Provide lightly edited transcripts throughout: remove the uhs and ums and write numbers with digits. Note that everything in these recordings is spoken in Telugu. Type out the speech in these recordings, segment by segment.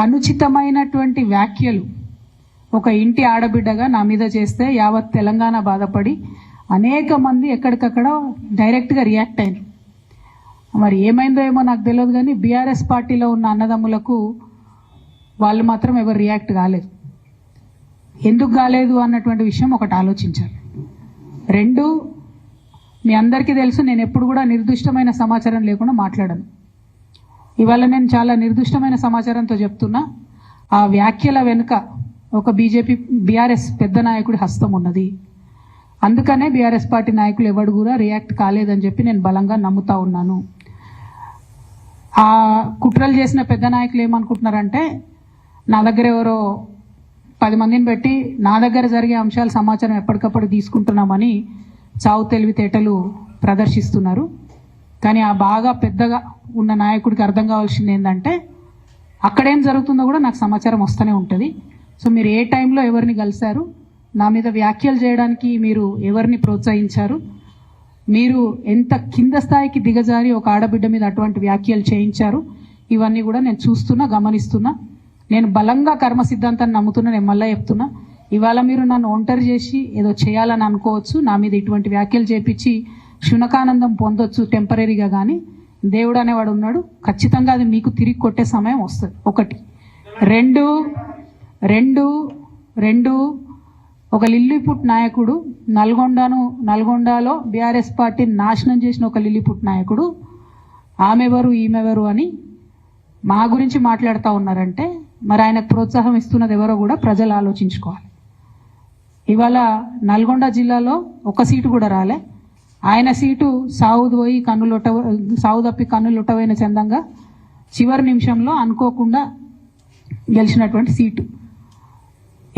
అనుచితమైనటువంటి వ్యాఖ్యలు ఒక ఇంటి ఆడబిడ్డగా నా మీద చేస్తే యావత్ తెలంగాణ బాధపడి అనేక మంది ఎక్కడికక్కడ డైరెక్ట్గా రియాక్ట్ అయ్యారు. మరి ఏమైందో ఏమో నాకు తెలియదు, కానీ బీఆర్ఎస్ పార్టీలో ఉన్న అన్నదమ్ములకు వాళ్ళు మాత్రం ఎవరు రియాక్ట్ కాలేదు. ఎందుకు కాలేదు అన్నటువంటి విషయం ఒకటి ఆలోచించాలి. రెండు, మీ అందరికీ తెలుసు, నేను ఎప్పుడు కూడా నిర్దిష్టమైన సమాచారం లేకుండా మాట్లాడను. ఇవాళ నేను చాలా నిర్దిష్టమైన సమాచారంతో చెప్తున్నా. ఆ వ్యాఖ్యల వెనుక ఒక బీఆర్ఎస్ పెద్ద నాయకుడి హస్తం ఉన్నది. అందుకనే బీఆర్ఎస్ పార్టీ నాయకులు ఎవడు కూడా రియాక్ట్ కాలేదని చెప్పి నేను బలంగా నమ్ముతా ఉన్నాను. ఆ కుట్రలు చేసిన పెద్ద నాయకులు ఏమనుకుంటున్నారంటే, నా దగ్గర ఎవరో 10 మందిని పెట్టి నా దగ్గర జరిగే అంశాల సమాచారం ఎప్పటికప్పుడు తీసుకుంటున్నామని చావు తెలివితేటలు ప్రదర్శిస్తున్నారు. కానీ ఆ బాగా పెద్దగా ఉన్న నాయకుడికి అర్థం కావాల్సింది ఏంటంటే, అక్కడేం జరుగుతుందో కూడా నాకు సమాచారం వస్తూనే ఉంటుంది. సో మీరు ఏ టైంలో ఎవరిని కలిశారు, నా మీద వ్యాఖ్యలు చేయడానికి మీరు ఎవరిని ప్రోత్సహించారు, మీరు ఎంత కింద స్థాయికి దిగజారి ఒక ఆడబిడ్డ మీద అటువంటి వ్యాఖ్యలు చేయించారు, ఇవన్నీ కూడా నేను చూస్తున్నా, గమనిస్తున్నా. నేను బలంగా కర్మ సిద్ధాంతాన్ని నమ్ముతున్నా. నేను మళ్ళీ చెప్తున్నా, ఇవాళ మీరు నన్ను ఒంటరి చేసి ఏదో చేయాలని అనుకోవచ్చు, నా మీద ఇటువంటి వ్యాఖ్యలు చేపించి శునకానందం పొందొచ్చు టెంపరీగా, కానీ దేవుడు అనేవాడు ఉన్నాడు. ఖచ్చితంగా అది మీకు తిరిగి కొట్టే సమయం వస్తుంది. ఒకటి. రెండు ఒక లిల్లీపుట్ నాయకుడు, నల్గొండలో బీఆర్ఎస్ పార్టీని నాశనం చేసిన ఒక లిల్లీపుట్ నాయకుడు ఆమెవరు ఈమెవరు అని మా గురించి మాట్లాడుతూ ఉన్నారంటే, మరి ఆయనకు ప్రోత్సాహం ఇస్తున్నది ఎవరో కూడా ప్రజలు ఆలోచించుకోవాలి. ఇవాళ నల్గొండ జిల్లాలో ఒక సీటు కూడా రాలే. ఆయన సీటు సావు తప్పి కన్నులొట్టవైన చందంగా చివరి నిమిషంలో అనుకోకుండా గెలిచినటువంటి సీటు.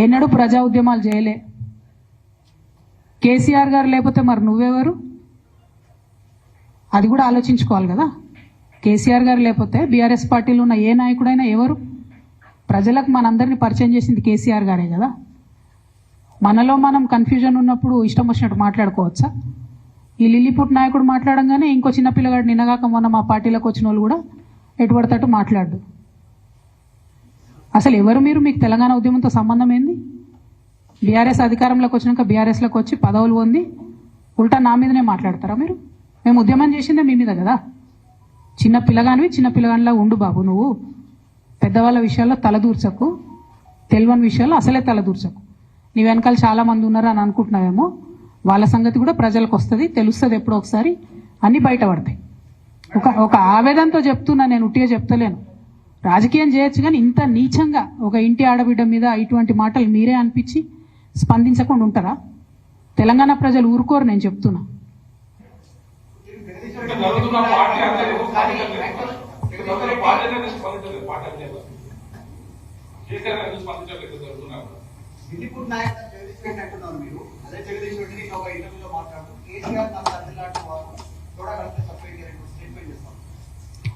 ఎన్నడూ ప్రజా ఉద్యమాలు చేయలే. కేసీఆర్ గారు లేకపోతే మరి నువ్వెవరు, అది కూడా ఆలోచించుకోవాలి కదా. కేసీఆర్ గారు లేకపోతే బీఆర్ఎస్ పార్టీలో ఉన్న ఏ నాయకుడైనా ఎవరు? ప్రజలకు మనందరినీ పరిచయం చేసింది కేసీఆర్ గారే కదా. మనలో మనం కన్ఫ్యూజన్ ఉన్నప్పుడు ఇష్టం వచ్చినట్టు మాట్లాడుకోవచ్చా? ఈ లిల్లీపుట్ నాయకుడు మాట్లాడంగానే ఇంకో చిన్న పిల్లగాడు నిన్నగాక మొన్న మా పార్టీలోకి వచ్చిన వాళ్ళు కూడా ఎటుపడతట్టు మాట్లాడు. అసలు ఎవరు మీరు? మీకు తెలంగాణ ఉద్యమంతో సంబంధం ఏంది? బీఆర్ఎస్ అధికారంలోకి వచ్చినాక బీఆర్ఎస్లోకి వచ్చి పదవులు పొంది ఉల్టా నా మీదనే మాట్లాడతారా మీరు? మేము ఉద్యమం చేసిందే మీ మీద కదా. చిన్న పిల్లగానిలా ఉండు బాబు. నువ్వు పెద్దవాళ్ళ విషయాల్లో తలదూర్చకు, తెలియని విషయాల్లో అసలే తలదూర్చకు. నీ వెనకాల చాలా మంది ఉన్నారు అని అనుకుంటున్నావేమో. వాళ్ళ సంగతి కూడా ప్రజలకు వస్తుంది, తెలుస్తుంది. ఎప్పుడో ఒకసారి అన్నీ బయటపడతాయి. ఒక ఆవేదనతో చెప్తున్నా, నేను ఉట్టిగా చెప్తలేను. రాజకీయం చేయొచ్చు, కానీ ఇంత నీచంగా ఒక ఇంటి ఆడబిడ్డ మీద ఇటువంటి మాటలు మీరే అనిపించి స్పందించకుండా ఉంటారా? తెలంగాణ ప్రజలు ఊరుకోరు, నేను చెప్తున్నా.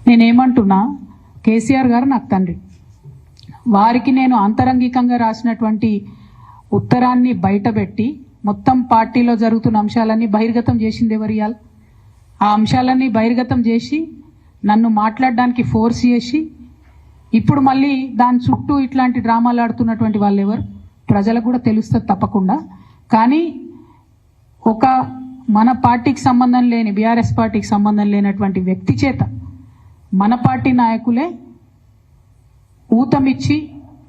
నేనేమంటున్నా, కేసీఆర్ గారు నాకు తండ్రి. వారికి నేను అంతరంగికంగా రాసినటువంటి ఉత్తరాన్ని బయటపెట్టి మొత్తం పార్టీలో జరుగుతున్న అంశాలన్నీ బహిర్గతం చేసింది ఎవరు? ఇయాల ఆ అంశాలన్నీ బహిర్గతం చేసి నన్ను మాట్లాడడానికి ఫోర్స్ చేసి ఇప్పుడు మళ్ళీ దాని చుట్టూ ఇట్లాంటి డ్రామాలు ఆడుతున్నటువంటి వాళ్ళు ఎవరు? ప్రజలకు కూడా తెలుస్తుంది తప్పకుండా. కానీ ఒక మన పార్టీకి సంబంధం లేని, బీఆర్ఎస్ పార్టీకి సంబంధం లేనటువంటి వ్యక్తి చేత మన పార్టీ నాయకులే ఊతమిచ్చి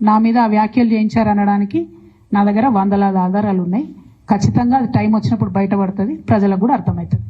నా మీద ఆ వ్యాఖ్యలు చేయించారనడానికి నా దగ్గర వందలాది ఆధారాలు ఉన్నాయి. ఖచ్చితంగా అది టైం వచ్చినప్పుడు బయటపడుతుంది, ప్రజలకు కూడా అర్థమవుతుంది.